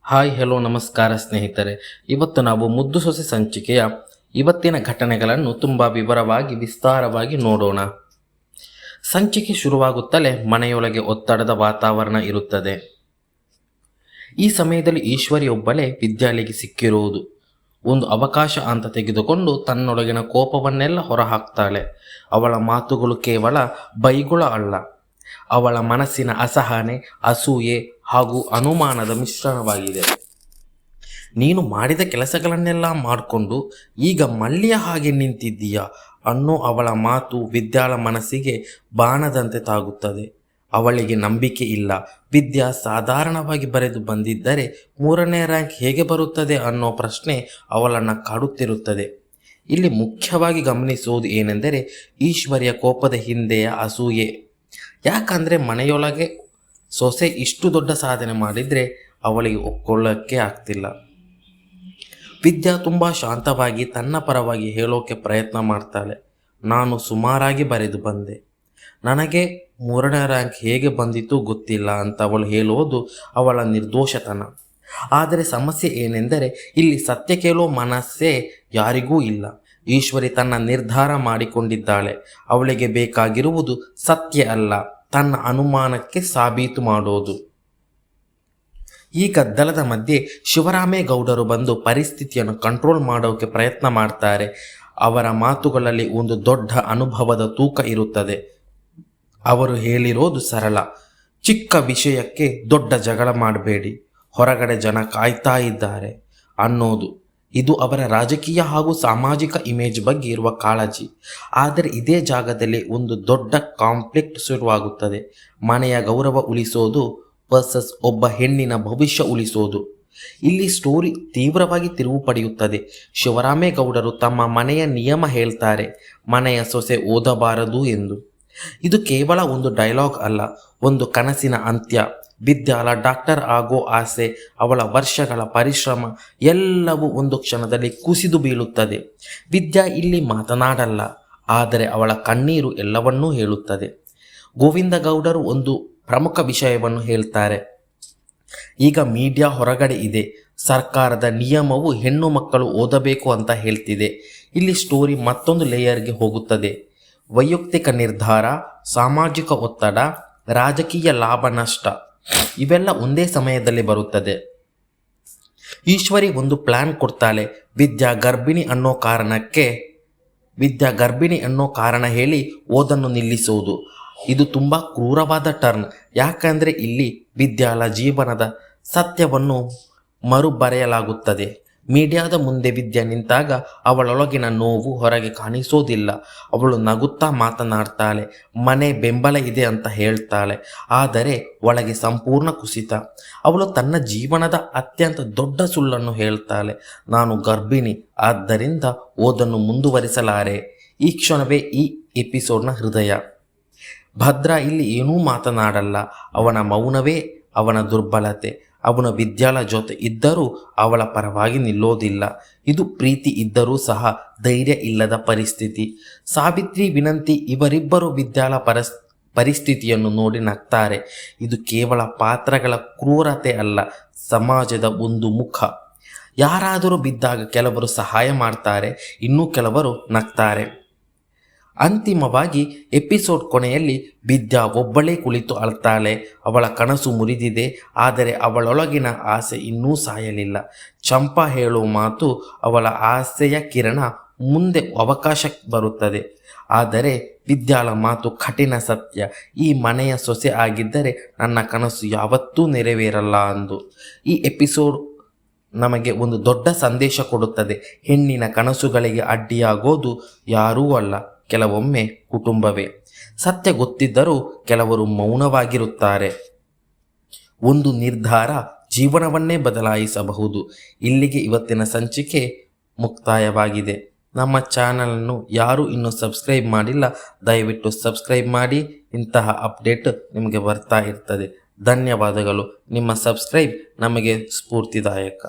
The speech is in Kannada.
ಹಾಯ್ ಹೆಲೋ ನಮಸ್ಕಾರ ಸ್ನೇಹಿತರೆ. ಇವತ್ತು ನಾವು ಮುದ್ದು ಸೊಸೆ ಸಂಚಿಕೆಯ ಇವತ್ತಿನ ಘಟನೆಗಳನ್ನು ತುಂಬ ವಿವರವಾಗಿ ವಿಸ್ತಾರವಾಗಿ ನೋಡೋಣ. ಸಂಚಿಕೆ ಶುರುವಾಗುತ್ತಲೇ ಮನೆಯೊಳಗೆ ಒತ್ತಡದ ವಾತಾವರಣ ಇರುತ್ತದೆ. ಈ ಸಮಯದಲ್ಲಿ ಈಶ್ವರಿಯೊಬ್ಬಳೇ ವಿದ್ಯಾಲಯಕ್ಕೆ ಸಿಕ್ಕಿರುವುದು ಒಂದು ಅವಕಾಶ ಅಂತ ತೆಗೆದುಕೊಂಡು ತನ್ನೊಳಗಿನ ಕೋಪವನ್ನೆಲ್ಲ ಹೊರಹಾಕ್ತಾಳೆ. ಅವಳ ಮಾತುಗಳು ಕೇವಲ ಬೈಗುಳ ಅಲ್ಲ, ಅವಳ ಮನಸ್ಸಿನ ಅಸಹನೆ, ಅಸೂಯೆ ಹಾಗೂ ಅನುಮಾನದ ಮಿಶ್ರಣವಾಗಿದೆ. ನೀನು ಮಾಡಿದ ಕೆಲಸಗಳನ್ನೆಲ್ಲ ಮಾಡಿಕೊಂಡು ಈಗ ಮಳ್ಳಿಯ ಹಾಗೆ ನಿಂತಿದ್ದೀಯ ಅನ್ನೋ ಅವಳ ಮಾತು ವಿದ್ಯಾಳ ಮನಸ್ಸಿಗೆ ಬಾಣದಂತೆ ತಾಗುತ್ತದೆ. ಅವಳಿಗೆ ನಂಬಿಕೆ ಇಲ್ಲ. ವಿದ್ಯಾ ಸಾಧಾರಣವಾಗಿ ಬರೆದು ಬಂದಿದ್ದರೆ 3ನೇ ರ್ಯಾಂಕ್ ಹೇಗೆ ಬರುತ್ತದೆ ಅನ್ನೋ ಪ್ರಶ್ನೆ ಅವಳನ್ನು ಕಾಡುತ್ತಿರುತ್ತದೆ. ಇಲ್ಲಿ ಮುಖ್ಯವಾಗಿ ಗಮನಿಸುವುದು ಏನೆಂದರೆ ಈಶ್ವರಿಯ ಕೋಪದ ಹಿಂದೆಯ ಅಸೂಯೆ. ಯಾಕಂದರೆ ಮನೆಯೊಳಗೆ ಸೊಸೆ ಇಷ್ಟು ದೊಡ್ಡ ಸಾಧನೆ ಮಾಡಿದರೆ ಅವಳಿಗೆ ಒಪ್ಕೊಳ್ಳೋಕ್ಕೆ ಆಗ್ತಿಲ್ಲ. ವಿದ್ಯಾ ತುಂಬ ಶಾಂತವಾಗಿ ತನ್ನ ಪರವಾಗಿ ಹೇಳೋಕ್ಕೆ ಪ್ರಯತ್ನ ಮಾಡ್ತಾಳೆ. ನಾನು ಸುಮಾರಾಗಿ ಬರೆದು ಬಂದೆ, ನನಗೆ 3ನೇ ರ್ಯಾಂಕ್ ಹೇಗೆ ಬಂದಿತ್ತು ಗೊತ್ತಿಲ್ಲ ಅಂತ ಅವಳು ಹೇಳುವುದು ಅವಳ ನಿರ್ದೋಷತನ. ಆದರೆ ಸಮಸ್ಯೆ ಏನೆಂದರೆ ಇಲ್ಲಿ ಸತ್ಯ ಕೇಳೋ ಮನಸ್ಸೇ ಯಾರಿಗೂ ಇಲ್ಲ. ಈಶ್ವರಿ ತನ್ನ ನಿರ್ಧಾರ ಮಾಡಿಕೊಂಡಿದ್ದಾಳೆ. ಅವಳಿಗೆ ಬೇಕಾಗಿರುವುದು ಸತ್ಯ ಅಲ್ಲ, ತನ್ನ ಅನುಮಾನಕ್ಕೆ ಸಾಬೀತು ಮಾಡೋದು. ಈ ಗದ್ದಲದ ಮಧ್ಯೆ ಶಿವರಾಮೇಗೌಡರು ಬಂದು ಪರಿಸ್ಥಿತಿಯನ್ನು ಕಂಟ್ರೋಲ್ ಮಾಡೋಕ್ಕೆ ಪ್ರಯತ್ನ ಮಾಡ್ತಾರೆ. ಅವರ ಮಾತುಗಳಲ್ಲಿ ಒಂದು ದೊಡ್ಡ ಅನುಭವದ ತೂಕ ಇರುತ್ತದೆ. ಅವರು ಹೇಳಿರೋದು ಸರಳ, ಚಿಕ್ಕ ವಿಷಯಕ್ಕೆ ದೊಡ್ಡ ಜಗಳ ಮಾಡಬೇಡಿ, ಹೊರಗಡೆ ಜನ ಕಾಯ್ತಾ ಇದ್ದಾರೆ ಅನ್ನೋದು. ಇದು ಅವರ ರಾಜಕೀಯ ಹಾಗೂ ಸಾಮಾಜಿಕ ಇಮೇಜ್ ಬಗ್ಗೆ ಇರುವ ಕಾಳಜಿ. ಆದರೆ ಇದೇ ಜಾಗದಲ್ಲಿ ಒಂದು ದೊಡ್ಡ ಕಾನ್ಫ್ಲಿಕ್ಟ್ ಶುರುವಾಗುತ್ತದೆ. ಮನೆಯ ಗೌರವ ಉಳಿಸೋದು ವರ್ಸಸ್ ಒಬ್ಬ ಹೆಣ್ಣಿನ ಭವಿಷ್ಯ ಉಳಿಸೋದು. ಇಲ್ಲಿ ಸ್ಟೋರಿ ತೀವ್ರವಾಗಿ ತಿರುವು ಪಡೆಯುತ್ತದೆ. ಶಿವರಾಮೇಗೌಡರು ತಮ್ಮ ಮನೆಯ ನಿಯಮ ಹೇಳ್ತಾರೆ, ಮನೆಯ ಸೊಸೆ ಓದಬಾರದು ಎಂದು. ಇದು ಕೇವಲ ಒಂದು ಡೈಲಾಗ್ ಅಲ್ಲ, ಒಂದು ಕನಸಿನ ಅಂತ್ಯ. ವಿದ್ಯಾಳ ಡಾಕ್ಟರ್ ಆಗೋ ಆಸೆ, ಅವಳ ವರ್ಷಗಳ ಪರಿಶ್ರಮ ಎಲ್ಲವೂ ಒಂದು ಕ್ಷಣದಲ್ಲಿ ಕುಸಿದು ಬೀಳುತ್ತದೆ. ವಿದ್ಯಾ ಇಲ್ಲಿ ಮಾತನಾಡಲ್ಲ, ಆದರೆ ಅವಳ ಕಣ್ಣೀರು ಎಲ್ಲವನ್ನೂ ಹೇಳುತ್ತದೆ. ಗೋವಿಂದ ಗೌಡರು ಒಂದು ಪ್ರಮುಖ ವಿಷಯವನ್ನು ಹೇಳ್ತಾರೆ. ಈಗ ಮೀಡಿಯಾ ಹೊರಗಡೆ ಇದೆ, ಸರ್ಕಾರದ ನಿಯಮವು ಹೆಣ್ಣು ಮಕ್ಕಳು ಓದಬೇಕು ಅಂತ ಹೇಳ್ತಿದೆ. ಇಲ್ಲಿ ಸ್ಟೋರಿ ಮತ್ತೊಂದು ಲೇಯರ್ಗೆ ಹೋಗುತ್ತದೆ. ವೈಯಕ್ತಿಕ ನಿರ್ಧಾರ, ಸಾಮಾಜಿಕ ಒತ್ತಡ, ರಾಜಕೀಯ ಲಾಭ ನಷ್ಟ ಇವೆಲ್ಲ ಒಂದೇ ಸಮಯದಲ್ಲಿ ಬರುತ್ತದೆ. ಈಶ್ವರಿ ಒಂದು ಪ್ಲಾನ್ ಕೊಡ್ತಾಳೆ. ವಿದ್ಯಾ ಗರ್ಭಿಣಿ ಅನ್ನೋ ಕಾರಣ ಹೇಳಿ ಓದನ್ನು ನಿಲ್ಲಿಸುವುದು. ಇದು ತುಂಬ ಕ್ರೂರವಾದ ಟರ್ನ್. ಯಾಕಂದರೆ ಇಲ್ಲಿ ವಿದ್ಯಾಳ ಜೀವನದ ಸತ್ಯವನ್ನು ಮರುಬರೆಯಲಾಗುತ್ತದೆ. ಮೀಡಿಯಾದ ಮುಂದೆ ವಿದ್ಯಾ ನಿಂತಾಗ ಅವಳೊಳಗಿನ ನೋವು ಹೊರಗೆ ಕಾಣಿಸೋದಿಲ್ಲ. ಅವಳು ನಗುತ್ತಾ ಮಾತನಾಡ್ತಾಳೆ, ಮನೆ ಬೆಂಬಲ ಇದೆ ಅಂತ ಹೇಳ್ತಾಳೆ, ಆದರೆ ಒಳಗೆ ಸಂಪೂರ್ಣ ಕುಸಿತ. ಅವಳು ತನ್ನ ಜೀವನದ ಅತ್ಯಂತ ದೊಡ್ಡ ಸುಳ್ಳನ್ನು ಹೇಳ್ತಾಳೆ, ನಾನು ಗರ್ಭಿಣಿ, ಆದ್ದರಿಂದ ಓದನ್ನು ಮುಂದುವರಿಸಲಾರೆ. ಈ ಕ್ಷಣವೇ ಈ ಎಪಿಸೋಡ್ನ ಹೃದಯ. ಭದ್ರಾ ಇಲ್ಲಿ ಏನೂ ಮಾತನಾಡಲ್ಲ. ಅವನ ಮೌನವೇ ಅವನ ದುರ್ಬಲತೆ. ಅವನು ವಿದ್ಯಾಳ ಜೊತೆ ಇದ್ದರೂ ಅವಳ ಪರವಾಗಿ ನಿಲ್ಲೋದಿಲ್ಲ. ಇದು ಪ್ರೀತಿ ಇದ್ದರೂ ಸಹ ಧೈರ್ಯ ಇಲ್ಲದ ಪರಿಸ್ಥಿತಿ. ಸಾವಿತ್ರಿ, ವಿನಂತಿ ಇವರಿಬ್ಬರು ವಿದ್ಯಾಳ ಪರಿಸ್ಥಿತಿಯನ್ನು ನೋಡಿ ನಗ್ತಾರೆ. ಇದು ಕೇವಲ ಪಾತ್ರಗಳ ಕ್ರೂರತೆ ಅಲ್ಲ, ಸಮಾಜದ ಒಂದು ಮುಖ. ಯಾರಾದರೂ ಬಿದ್ದಾಗ ಕೆಲವರು ಸಹಾಯ ಮಾಡ್ತಾರೆ, ಇನ್ನೂ ಕೆಲವರು ನಗ್ತಾರೆ. ಅಂತಿಮವಾಗಿ ಎಪಿಸೋಡ್ ಕೊನೆಯಲ್ಲಿ ವಿದ್ಯಾ ಒಬ್ಬಳೇ ಕುಳಿತು ಅಳ್ತಾಳೆ. ಅವಳ ಕನಸು ಮುರಿದಿದೆ, ಆದರೆ ಅವಳೊಳಗಿನ ಆಸೆ ಇನ್ನೂ ಸಾಯಲಿಲ್ಲ. ಚಂಪಾ ಹೇಳೋ ಮಾತು ಅವಳ ಆಸೆಯ ಕಿರಣ, ಮುಂದೆ ಅವಕಾಶ ಬರುತ್ತದೆ. ಆದರೆ ವಿದ್ಯಾಳ ಮಾತು ಕಠಿಣ ಸತ್ಯ, ಈ ಮನೆಯ ಸೊಸೆ ಆಗಿದ್ದರೆ ನನ್ನ ಕನಸು ಯಾವತ್ತೂ ನೆರವೇರಲ್ಲ ಅಂದು. ಈ ಎಪಿಸೋಡ್ ನಮಗೆ ಒಂದು ದೊಡ್ಡ ಸಂದೇಶ ಕೊಡುತ್ತದೆ. ಹೆಣ್ಣಿನ ಕನಸುಗಳಿಗೆ ಅಡ್ಡಿಯಾಗೋದು ಯಾರೂ ಅಲ್ಲ, ಕೆಲವೊಮ್ಮೆ ಕುಟುಂಬವೇ. ಸತ್ಯ ಗೊತ್ತಿದ್ದರೂ ಕೆಲವರು ಮೌನವಾಗಿರುತ್ತಾರೆ. ಒಂದು ನಿರ್ಧಾರ ಜೀವನವನ್ನೇ ಬದಲಾಯಿಸಬಹುದು. ಇಲ್ಲಿಗೆ ಇವತ್ತಿನ ಸಂಚಿಕೆ ಮುಕ್ತಾಯವಾಗಿದೆ. ನಮ್ಮ ಚಾನಲನ್ನು ಯಾರೂ ಇನ್ನೂ ಸಬ್ಸ್ಕ್ರೈಬ್ ಮಾಡಿಲ್ಲ, ದಯವಿಟ್ಟು ಸಬ್ಸ್ಕ್ರೈಬ್ ಮಾಡಿ. ಇಂತಹ ಅಪ್ಡೇಟ್ ನಿಮಗೆ ಬರ್ತಾ ಇರ್ತದೆ. ಧನ್ಯವಾದಗಳು. ನಿಮ್ಮ ಸಬ್ಸ್ಕ್ರೈಬ್ ನಮಗೆ ಸ್ಫೂರ್ತಿದಾಯಕ.